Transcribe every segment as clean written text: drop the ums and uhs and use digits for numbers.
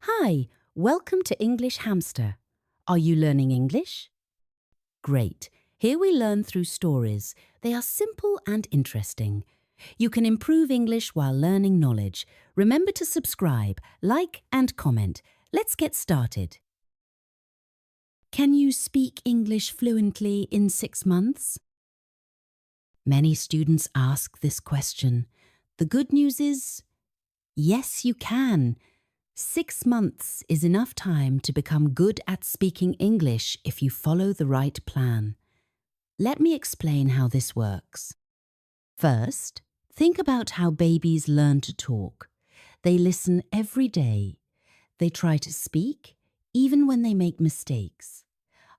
Hi, welcome to English Hamster. Are you learning English? Great. Here we learn through stories. They are simple and interesting. You can improve English while learning knowledge. Remember to subscribe, like and comment. Let's get started. Can you speak English fluently in 6 months? Many students ask this question. The good news is, yes, you can. 6 months is enough time to become good at speaking English if you follow the right plan. Let me explain how this works. First, think about how babies learn to talk. They listen every day. They try to speak, even when they make mistakes.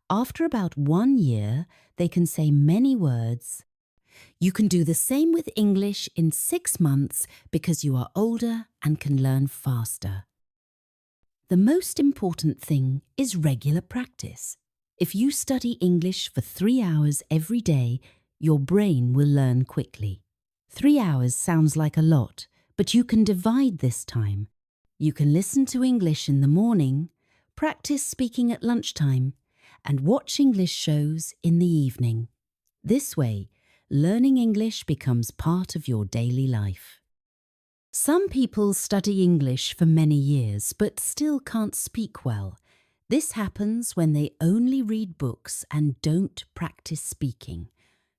After about 1 year, they can say many words. You can do the same with English in 6 months because you are older and can learn faster. The most important thing is regular practice. If you study English for 3 hours every day, your brain will learn quickly. 3 hours sounds like a lot, but you can divide this time. You can listen to English in the morning, practice speaking at lunchtime, and watch English shows in the evening. This way, learning English becomes part of your daily life. Some people study English for many years but still can't speak well. This happens when they only read books and don't practice speaking.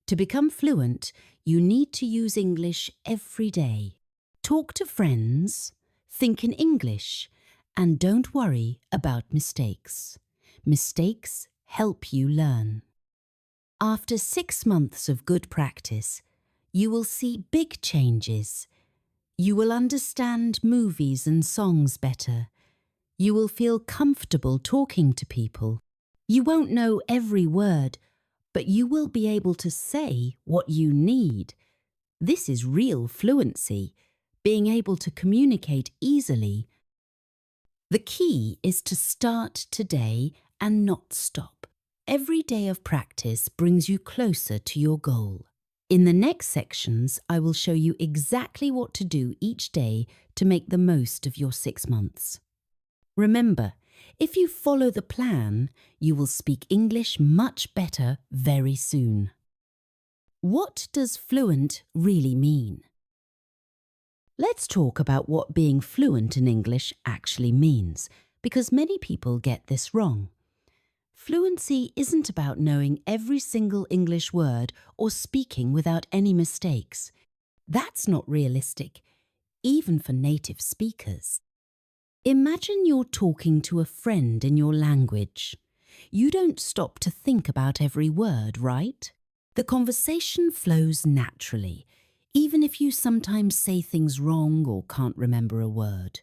To become fluent, you need to use English every day. Talk to friends, think in English, and don't worry about mistakes. Mistakes help you learn. After 6 months of good practice, you will see big changes. You will understand movies and songs better. You will feel comfortable talking to people. You won't know every word, but you will be able to say what you need. This is real fluency, being able to communicate easily. The key is to start today and not stop. Every day of practice brings you closer to your goal. In the next sections, I will show you exactly what to do each day to make the most of your 6 months. Remember, if you follow the plan, you will speak English much better very soon. What does fluent really mean? Let's talk about what being fluent in English actually means, because many people get this wrong. Fluency isn't about knowing every single English word or speaking without any mistakes. That's not realistic, even for native speakers. Imagine you're talking to a friend in your language. You don't stop to think about every word, right? The conversation flows naturally, even if you sometimes say things wrong or can't remember a word.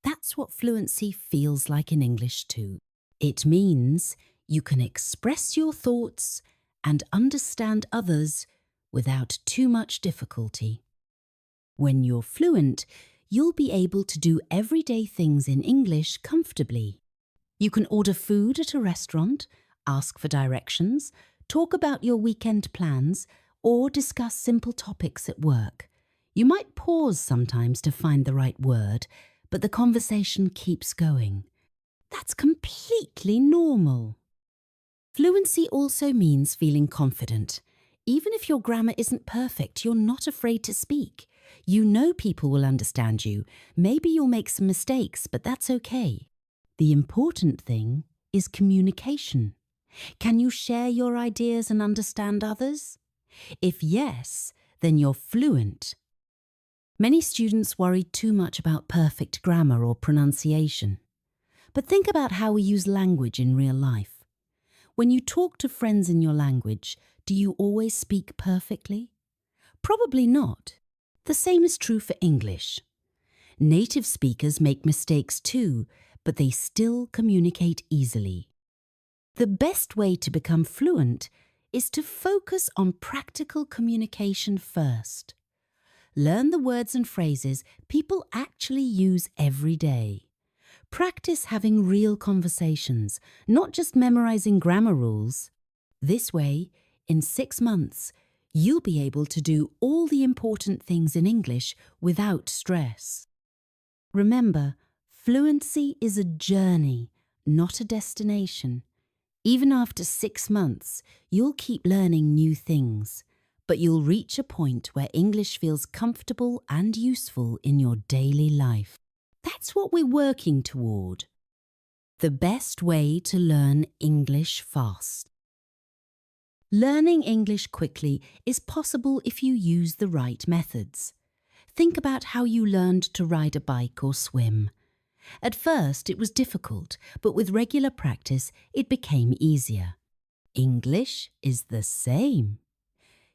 That's what fluency feels like in English too. It means you can express your thoughts and understand others without too much difficulty. When you're fluent, you'll be able to do everyday things in English comfortably. You can order food at a restaurant, ask for directions, talk about your weekend plans, or discuss simple topics at work. You might pause sometimes to find the right word, but the conversation keeps going. That's completely normal. Fluency also means feeling confident. Even if your grammar isn't perfect, you're not afraid to speak. You know people will understand you. Maybe you'll make some mistakes, but that's okay. The important thing is communication. Can you share your ideas and understand others? If yes, then you're fluent. Many students worry too much about perfect grammar or pronunciation. But think about how we use language in real life. When you talk to friends in your language, do you always speak perfectly? Probably not. The same is true for English. Native speakers make mistakes too, but they still communicate easily. The best way to become fluent is to focus on practical communication first. Learn the words and phrases people actually use every day. Practice having real conversations, not just memorizing grammar rules. This way, in 6 months, you'll be able to do all the important things in English without stress. Remember, Fluency is a journey, not a destination. Even after 6 months, you'll keep learning new things, but you'll reach a point where English feels comfortable and useful in your daily life. That's what we're working toward. The best way to learn English fast. Learning English quickly is possible if you use the right methods. Think about how you learned to ride a bike or swim. At first, it was difficult, but with regular practice, it became easier. English is the same.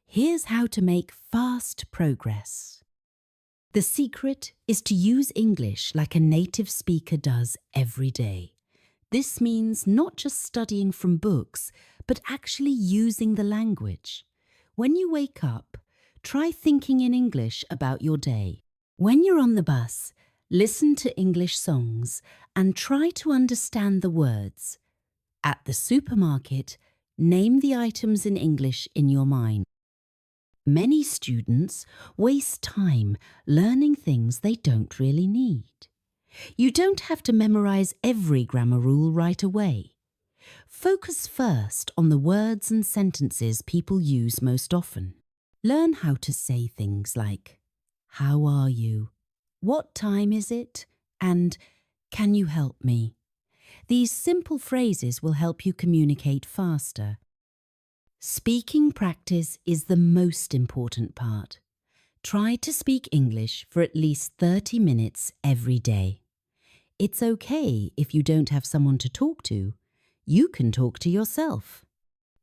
Here's how to make fast progress. The secret is to use English like a native speaker does every day. This means not just studying from books, but actually using the language. When you wake up, try thinking in English about your day. When you're on the bus, listen to English songs and try to understand the words. At the supermarket, name the items in English in your mind. Many students waste time learning things they don't really need. You don't have to memorize every grammar rule right away. Focus first on the words and sentences people use most often. Learn how to say things like, "How are you?" "What time is it?" and "Can you help me?" These simple phrases will help you communicate faster. Speaking practice is the most important part. Try to speak English for at least 30 minutes every day. It's okay if you don't have someone to talk to. You can talk to yourself.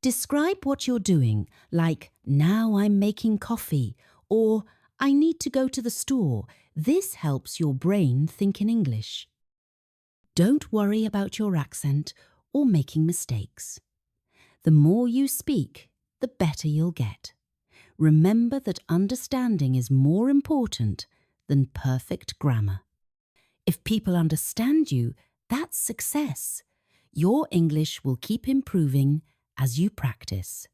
Describe what you're doing, like, "Now I'm making coffee," or "I need to go to the store." This helps your brain think in English. Don't worry about your accent or making mistakes. The more you speak, the better you'll get. Remember that understanding is more important than perfect grammar. If people understand you, that's success. Your English will keep improving as you practice.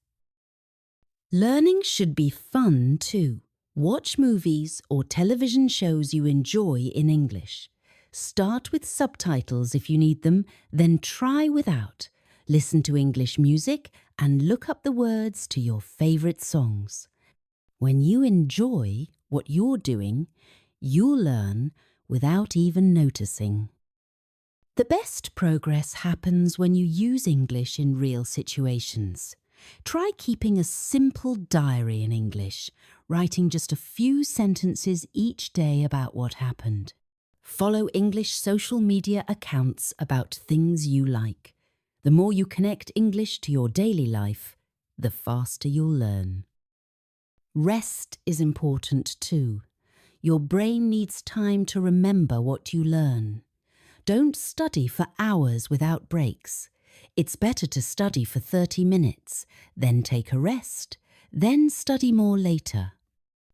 Learning should be fun too. Watch movies or television shows you enjoy in English. Start with subtitles if you need them, then try without. Listen to English music and look up the words to your favourite songs. When you enjoy what you're doing, you'll learn without even noticing. The best progress happens when you use English in real situations. Try keeping a simple diary in English, writing just a few sentences each day about what happened. Follow English social media accounts about things you like. The more you connect English to your daily life, the faster you'll learn. Rest is important too. Your brain needs time to remember what you learn. Don't study for hours without breaks. It's better to study for 30 minutes, then take a rest, then study more later.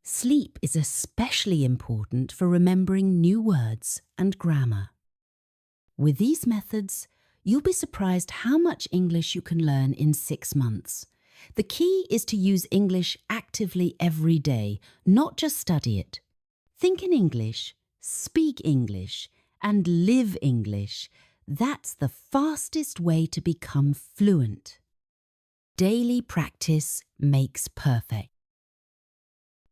Sleep is especially important for remembering new words and grammar. With these methods, you'll be surprised how much English you can learn in 6 months. The key is to use English actively every day, not just study it. Think in English, speak English, and live English. That's the fastest way to become fluent. Daily practice makes perfect.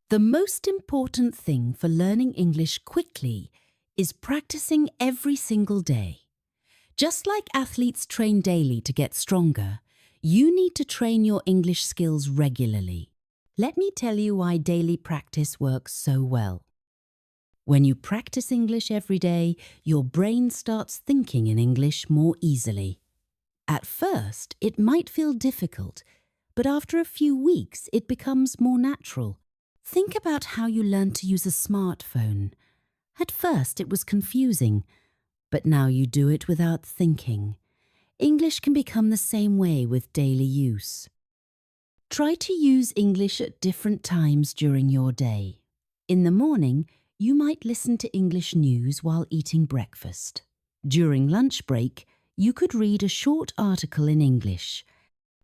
The most important thing for learning English quickly is practicing every single day. Just like athletes train daily to get stronger, you need to train your English skills regularly. Let me tell you why daily practice works so well. When you practice English every day, your brain starts thinking in English more easily. At first, it might feel difficult, but after a few weeks, it becomes more natural. Think about how you learned to use a smartphone. At first, it was confusing, but now you do it without thinking. English can become the same way with daily use. Try to use English at different times during your day. In the morning, you might listen to English news while eating breakfast. During lunch break, you could read a short article in English.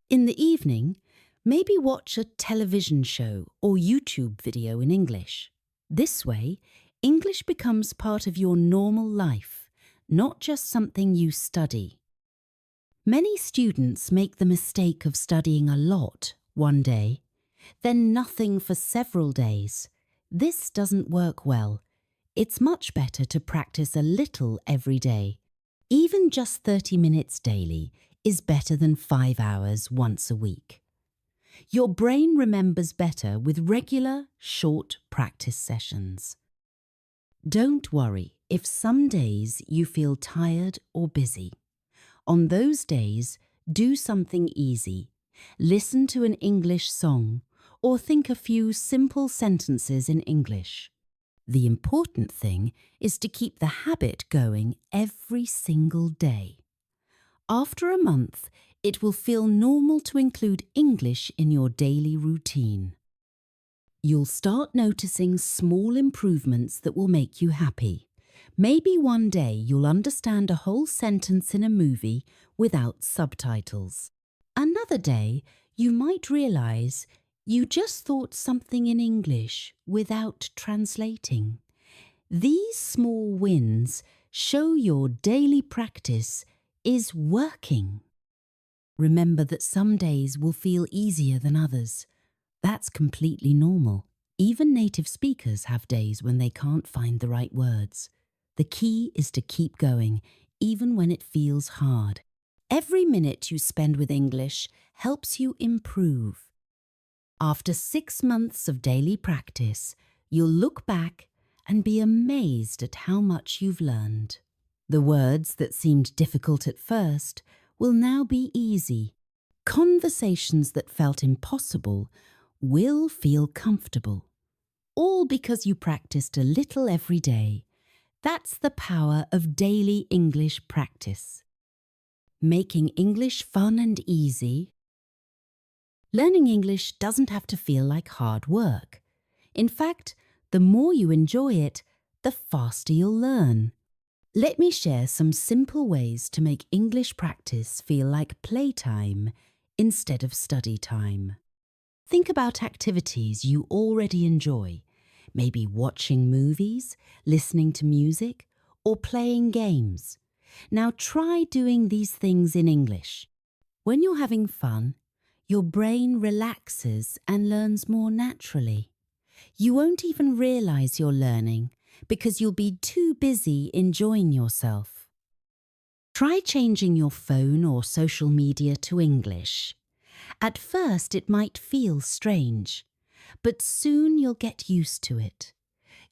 In the evening, maybe watch a television show or YouTube video in English. This way, English becomes part of your normal life, not just something you study. Many students make the mistake of studying a lot one day, then nothing for several days. This doesn't work well. It's much better to practice a little every day. Even just 30 minutes daily is better than 5 hours once a week. Your brain remembers better with regular, short practice sessions. Don't worry if some days you feel tired or busy. On those days, do something easy. Listen to an English song or think a few simple sentences in English. The important thing is to keep the habit going every single day. After a month, it will feel normal to include English in your daily routine. You'll start noticing small improvements that will make you happy. Maybe one day you'll understand a whole sentence in a movie without subtitles. Another day, you might realize you just thought something in English without translating. These small wins show your daily practice is working. Remember that some days will feel easier than others. That's completely normal. Even native speakers have days when they can't find the right words. The key is to keep going, even when it feels hard. Every minute you spend with English helps you improve. After 6 months of daily practice, you'll look back and be amazed at how much you've learned. The words that seemed difficult at first will now be easy. Conversations that felt impossible will feel comfortable. All because you practiced a little every day. That's the power of daily English practice. Making English fun and easy. Learning English doesn't have to feel like hard work. In fact, the more you enjoy it, the faster you'll learn. Let me share some simple ways to make English practice feel like playtime instead of study time. Think about activities you already enjoy, maybe watching movies, listening to music, or playing games. Now try doing these things in English. When you're having fun, your brain relaxes and learns more naturally. You won't even realize you're learning because you'll be too busy enjoying yourself. Try changing your phone or social media to English. At first, it might feel strange, but soon you'll get used to it.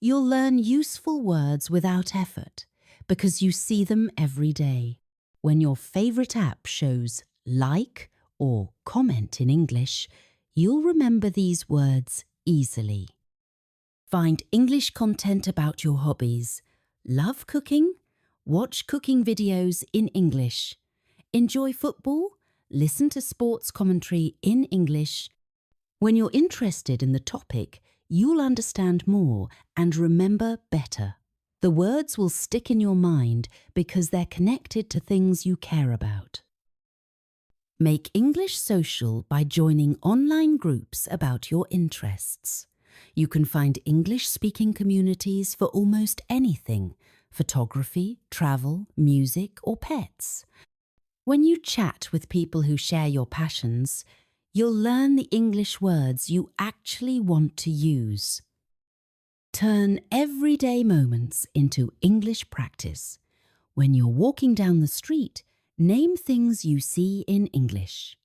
You'll learn useful words without effort because you see them every day. When your favorite app shows like or comment in English, you'll remember these words easily. Find English content about your hobbies. Love cooking? Watch cooking videos in English. Enjoy football? Listen to sports commentary in English. When you're interested in the topic, you'll understand more and remember better. The words will stick in your mind because they're connected to things you care about. Make English social by joining online groups about your interests. You can find English-speaking communities for almost anything: photography, travel, music, or pets. When you chat with people who share your passions, you'll learn the English words you actually want to use. Turn everyday moments into English practice. When you're walking down the street, name things you see in English.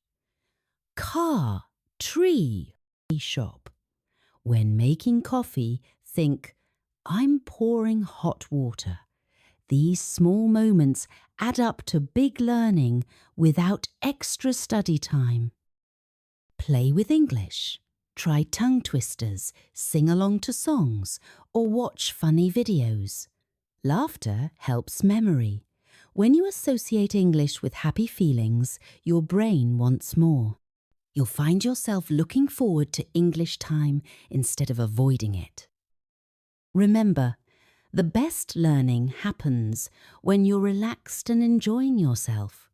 Car, tree, shop. When making coffee, think, I'm pouring hot water. These small moments add up to big learning without extra study time. Play with English. Try tongue twisters, sing along to songs, or watch funny videos. Laughter helps memory. When you associate English with happy feelings, your brain wants more. You'll find yourself looking forward to English time instead of avoiding it. Remember, the best learning happens when you're relaxed and enjoying yourself.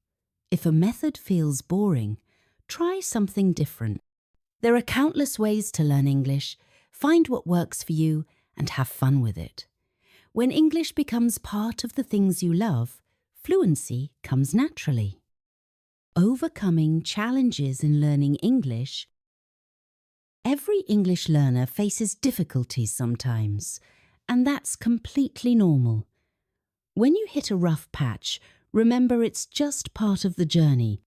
If a method feels boring, try something different. There are countless ways to learn English. Find what works for you and have fun with it. When English becomes part of the things you love, fluency comes naturally. Overcoming challenges in learning English. Every English learner faces difficulties sometimes, and that's completely normal. When you hit a rough patch, remember it's just part of the journey.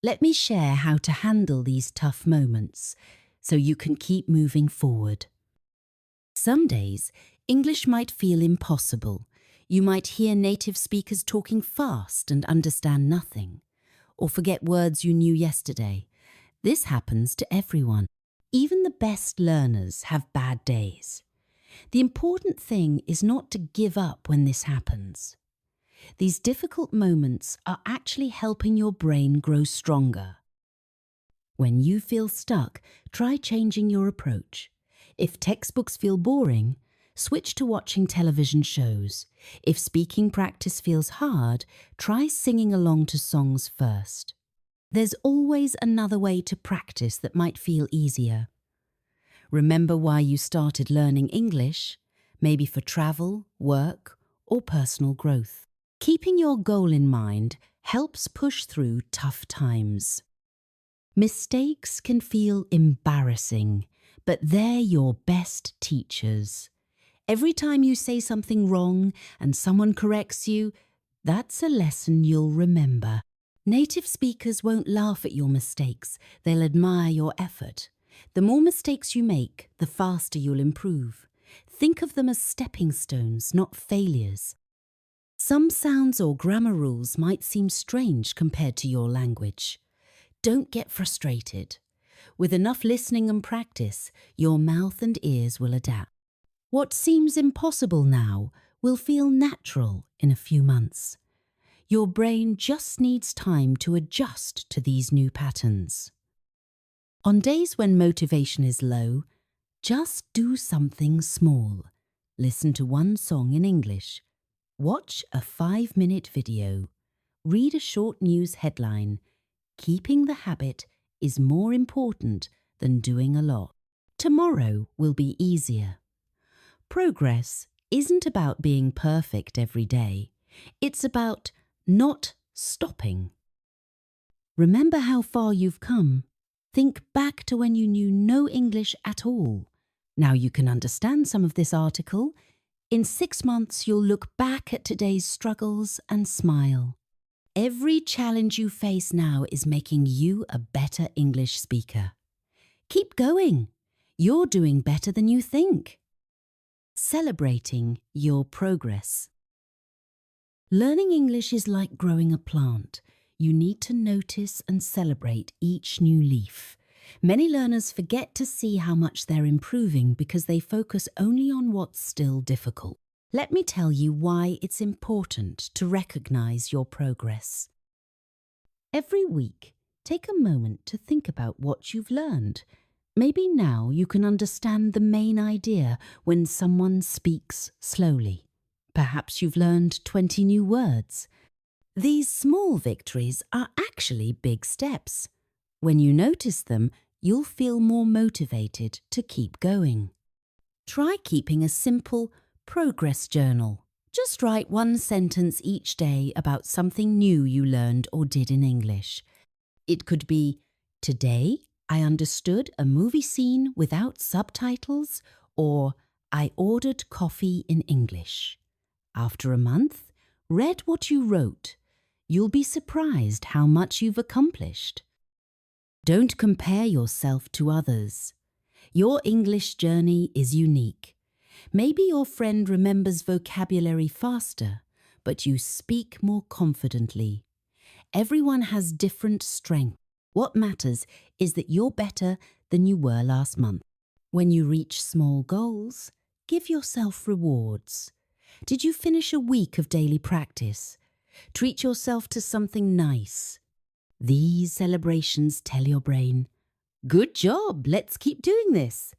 Let me share how to handle these tough moments so you can keep moving forward. Some days, English might feel impossible. You might hear native speakers talking fast and understand nothing, or forget words you knew yesterday. This happens to everyone. Even the best learners have bad days. The important thing is not to give up when this happens. These difficult moments are actually helping your brain grow stronger. When you feel stuck, try changing your approach. If textbooks feel boring, switch to watching television shows. If speaking practice feels hard, try singing along to songs first. There's always another way to practice that might feel easier. Remember why you started learning English, maybe for travel, work, or personal growth. Keeping your goal in mind helps push through tough times. Mistakes can feel embarrassing, but they're your best teachers. Every time you say something wrong and someone corrects you, that's a lesson you'll remember. Native speakers won't laugh at your mistakes, they'll admire your effort. The more mistakes you make, the faster you'll improve. Think of them as stepping stones, not failures. Some sounds or grammar rules might seem strange compared to your language. Don't get frustrated. With enough listening and practice, your mouth and ears will adapt. What seems impossible now will feel natural in a few months. Your brain just needs time to adjust to these new patterns. On days when motivation is low, just do something small. Listen to one song in English. Watch a 5-minute video. Read a short news headline. Keeping the habit is more important than doing a lot. Tomorrow will be easier. Progress isn't about being perfect every day. It's about not stopping. Remember how far you've come. Think back to when you knew no English at all. Now you can understand some of this article. In 6 months, you'll look back at today's struggles and smile. Every challenge you face now is making you a better English speaker. Keep going. You're doing better than you think. Celebrating your progress. Learning English is like growing a plant. You need to notice and celebrate each new leaf. Many learners forget to see how much they're improving because they focus only on what's still difficult. Let me tell you why it's important to recognize your progress. Every week, take a moment to think about what you've learned. Maybe now you can understand the main idea when someone speaks slowly. Perhaps you've learned 20 new words. These small victories are actually big steps. When you notice them, you'll feel more motivated to keep going. Try keeping a simple progress journal. Just write one sentence each day about something new you learned or did in English. It could be, "Today I understood a movie scene without subtitles," or "I ordered coffee in English." After a month, read what you wrote. You'll be surprised how much you've accomplished. Don't compare yourself to others. Your English journey is unique. Maybe your friend remembers vocabulary faster, but you speak more confidently. Everyone has different strengths. What matters is that you're better than you were last month. When you reach small goals, give yourself rewards. Did you finish a week of daily practice? Treat yourself to something nice. These celebrations tell your brain, "Good job, let's keep doing this."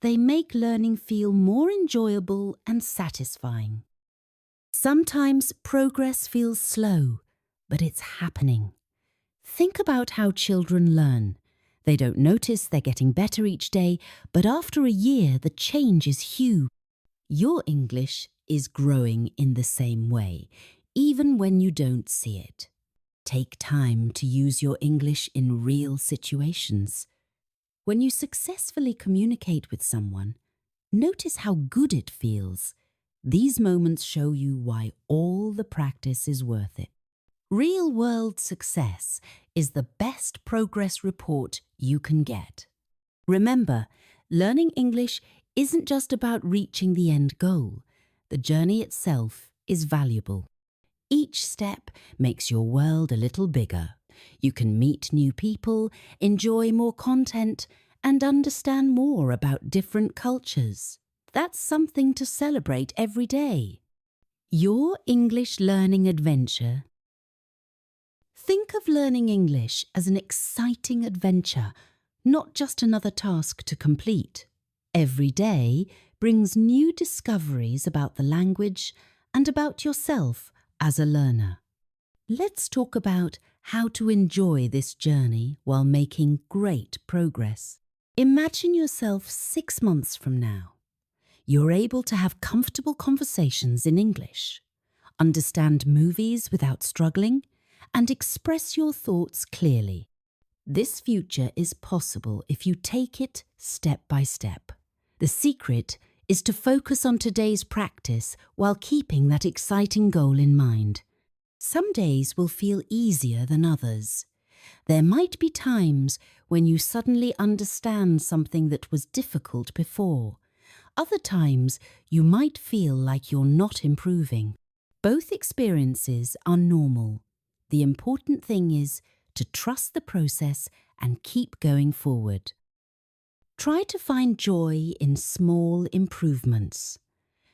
They make learning feel more enjoyable and satisfying. Sometimes progress feels slow, but it's happening. Think about how children learn. They don't notice they're getting better each day, but after a year, the change is huge. Your English is growing in the same way, even when you don't see it. Take time to use your English in real situations. When you successfully communicate with someone, notice how good it feels. These moments show you why all the practice is worth it. Real-world success is the best progress report you can get. Remember, learning English isn't just about reaching the end goal. The journey itself is valuable. Each step makes your world a little bigger. You can meet new people, enjoy more content, and understand more about different cultures. That's something to celebrate every day. Your English learning adventure. Think of learning English as an exciting adventure, not just another task to complete. Every day brings new discoveries about the language and about yourself as a learner. Let's talk about how to enjoy this journey while making great progress. Imagine yourself 6 months from now. You're able to have comfortable conversations in English, understand movies without struggling, and express your thoughts clearly. This future is possible if you take it step by step. The secret is to focus on today's practice while keeping that exciting goal in mind. Some days will feel easier than others. There might be times when you suddenly understand something that was difficult before. Other times you might feel like you're not improving. Both experiences are normal. The important thing is to trust the process and keep going forward. Try to find joy in small improvements.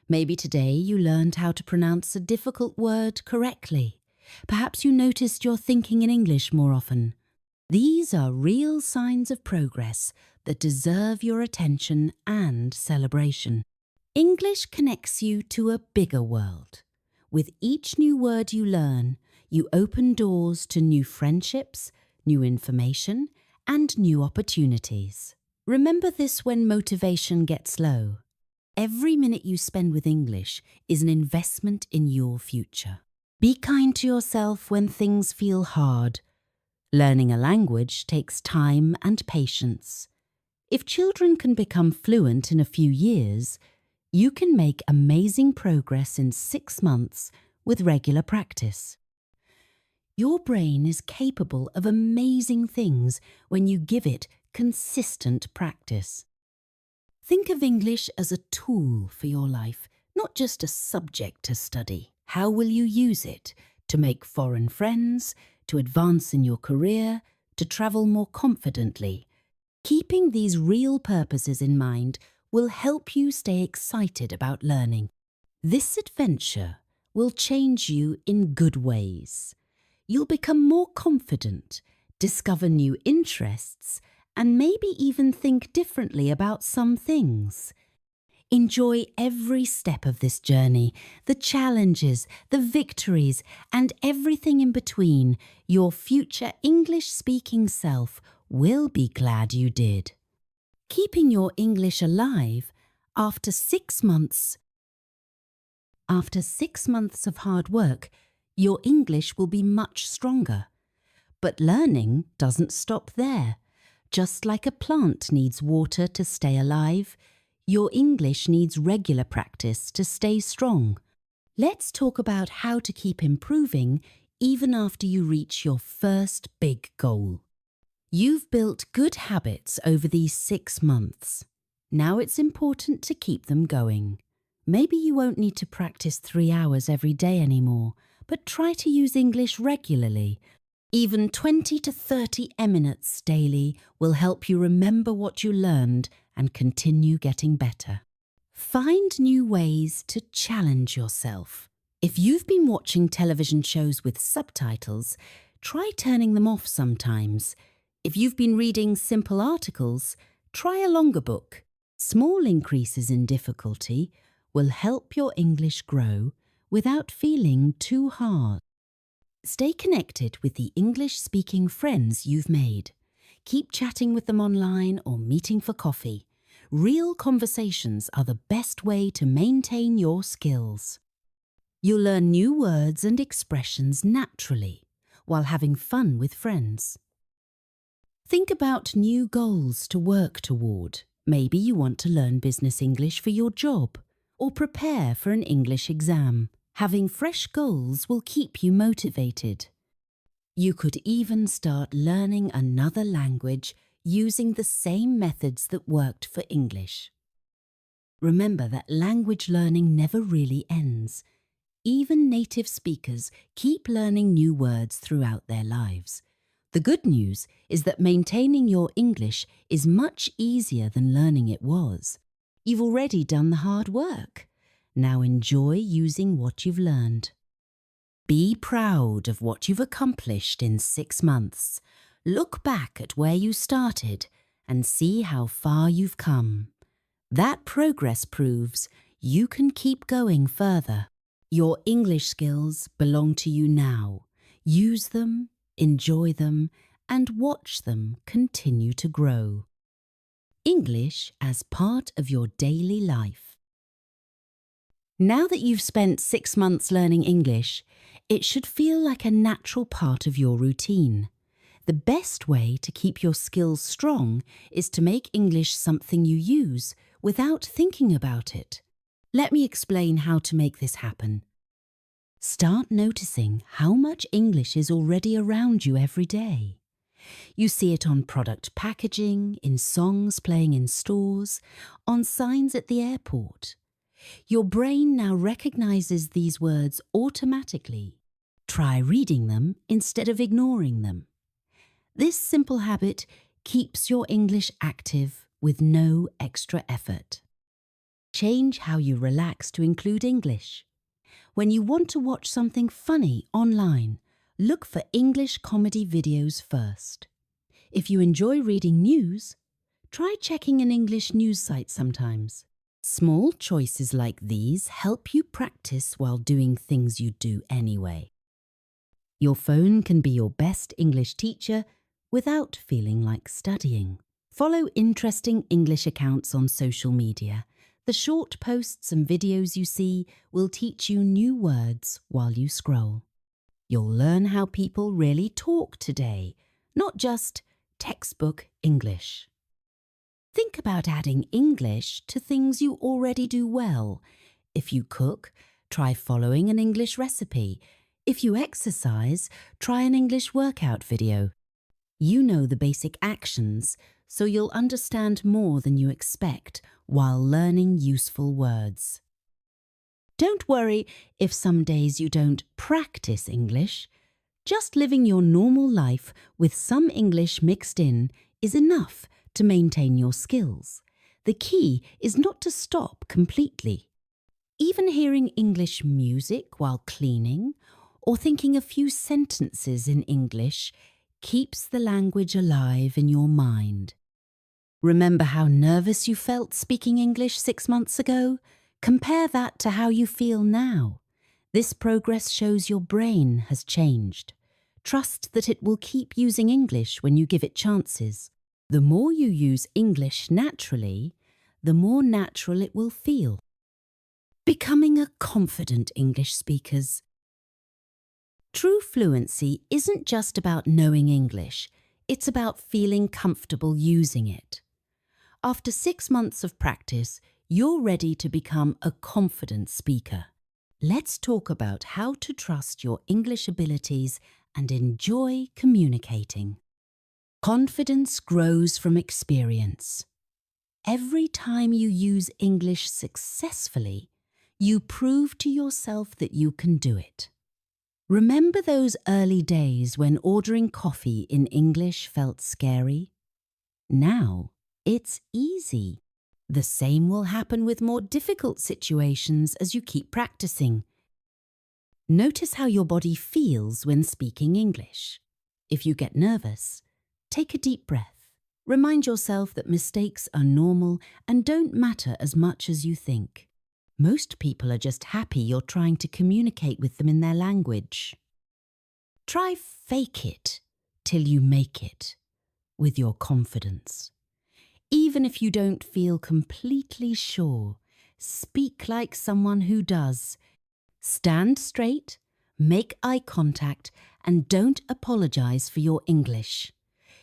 Maybe today you learned how to pronounce a difficult word correctly. Perhaps you noticed you're thinking in English more often. These are real signs of progress that deserve your attention and celebration. English connects you to a bigger world. With each new word you learn, you open doors to new friendships, new information, and new opportunities. Remember this when motivation gets low. Every minute you spend with English is an investment in your future. Be kind to yourself when things feel hard. Learning a language takes time and patience. If children can become fluent in a few years, you can make amazing progress in 6 months with regular practice. Your brain is capable of amazing things when you give it consistent practice. Think of English as a tool for your life, not just a subject to study. How will you use it? To make foreign friends, to advance in your career, to travel more confidently. Keeping these real purposes in mind will help you stay excited about learning. This adventure will change you in good ways. You'll become more confident, discover new interests, and maybe even think differently about some things. Enjoy every step of this journey, the challenges, the victories, and everything in between. Your future English-speaking self will be glad you did. Keeping your English alive after 6 months. After 6 months of hard work, your English will be much stronger. But learning doesn't stop there. Just like a plant needs water to stay alive, your English needs regular practice to stay strong. Let's talk about how to keep improving even after you reach your first big goal. You've built good habits over these 6 months. Now it's important to keep them going. Maybe you won't need to practice 3 hours every day anymore, but try to use English regularly. Even 20 to 30 minutes daily will help you remember what you learned and continue getting better. Find new ways to challenge yourself. If you've been watching television shows with subtitles, try turning them off sometimes. If you've been reading simple articles, try a longer book. Small increases in difficulty will help your English grow without feeling too hard. Stay connected with the English-speaking friends you've made. Keep chatting with them online or meeting for coffee. real conversations are the best way to maintain your skills. You'll learn new words and expressions naturally while having fun with friends. Think about new goals to work toward. Maybe you want to learn business English for your job or prepare for an English exam. Having fresh goals will keep you motivated. You could even start learning another language using the same methods that worked for English. Remember that language learning never really ends. Even native speakers keep learning new words throughout their lives. The good news is that maintaining your English is much easier than learning it was. You've already done the hard work. Now enjoy using what you've learned. Be proud of what you've accomplished in 6 months. Look back at where you started and see how far you've come. That progress proves you can keep going further. Your English skills belong to you now. Use them, enjoy them, and watch them continue to grow. English as part of your daily life. Now that you've spent 6 months learning English, it should feel like a natural part of your routine. The best way to keep your skills strong is to make English something you use without thinking about it. Let me explain how to make this happen. Start noticing how much English is already around you every day. You see it on product packaging, in songs playing in stores, on signs at the airport. Your brain now recognizes these words automatically. Try reading them instead of ignoring them. This simple habit keeps your English active with no extra effort. Change how you relax to include English. When you want to watch something funny online, look for English comedy videos first. If you enjoy reading news, try checking an English news site sometimes. Small choices like these help you practice while doing things you do anyway. Your phone can be your best English teacher without feeling like studying. Follow interesting English accounts on social media. The short posts and videos you see will teach you new words while you scroll. You'll learn how people really talk today, not just textbook English. Think about adding English to things you already do well. If you cook, try following an English recipe. If you exercise, try an English workout video. You know the basic actions, so you'll understand more than you expect while learning useful words. Don't worry if some days you don't practice English. Just living your normal life with some English mixed in is enough to maintain your skills. The key is not to stop completely. Even hearing English music while cleaning or thinking a few sentences in English keeps the language alive in your mind. Remember how nervous you felt speaking English 6 months ago? Compare that to how you feel now. This progress shows your brain has changed. Trust that it will keep using English when you give it chances. The more you use English naturally, the more natural it will feel. Becoming a confident English speaker. True fluency isn't just about knowing English, it's about feeling comfortable using it. After 6 months of practice, you're ready to become a confident speaker. Let's talk about how to trust your English abilities and enjoy communicating. Confidence grows from experience. Every time you use English successfully, you prove to yourself that you can do it. Remember those early days when ordering coffee in English felt scary? Now it's easy. The same will happen with more difficult situations as you keep practicing. Notice how your body feels when speaking English. If you get nervous, take a deep breath. Remind yourself that mistakes are normal and don't matter as much as you think. Most people are just happy you're trying to communicate with them in their language. Try fake it till you make it with your confidence. Even if you don't feel completely sure, speak like someone who does. Stand straight, make eye contact, and don't apologize for your English.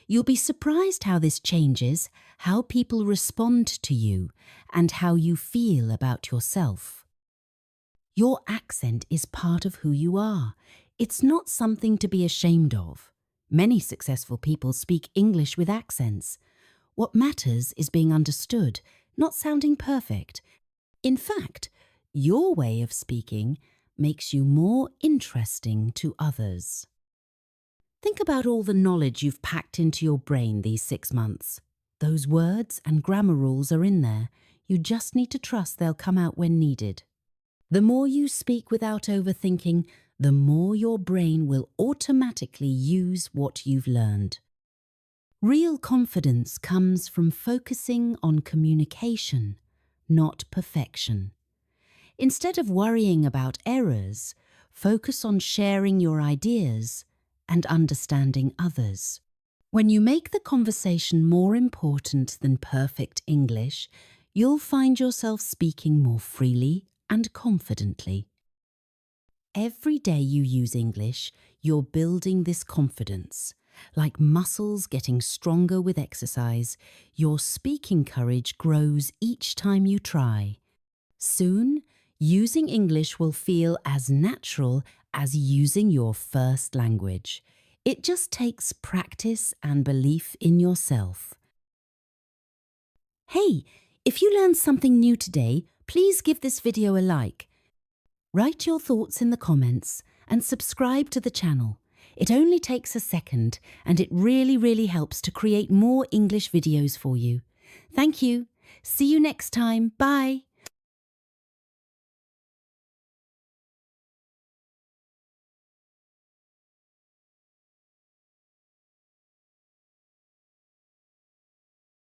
You'll be surprised how this changes how people respond to you and how you feel about yourself. Your accent is part of who you are. It's not something to be ashamed of. Many successful people speak English with accents. What matters is being understood, not sounding perfect. In fact, your way of speaking makes you more interesting to others. Think about all the knowledge you've packed into your brain these 6 months. Those words and grammar rules are in there. You just need to trust they'll come out when needed. The more you speak without overthinking, the more your brain will automatically use what you've learned. Real confidence comes from focusing on communication, not perfection. Instead of worrying about errors, focus on sharing your ideas and understanding others. When you make the conversation more important than perfect English, you'll find yourself speaking more freely and confidently. Every day you use English, you're building this confidence. Like muscles getting stronger with exercise, your speaking courage grows each time you try. Soon, using English will feel as natural as using your first language. It just takes practice and belief in yourself. Hey, if you learned something new today, please give this video a like. Write your thoughts in the comments and subscribe to the channel. It only takes a second and it really helps to create more English videos for you. Thank you. See you next time. Bye.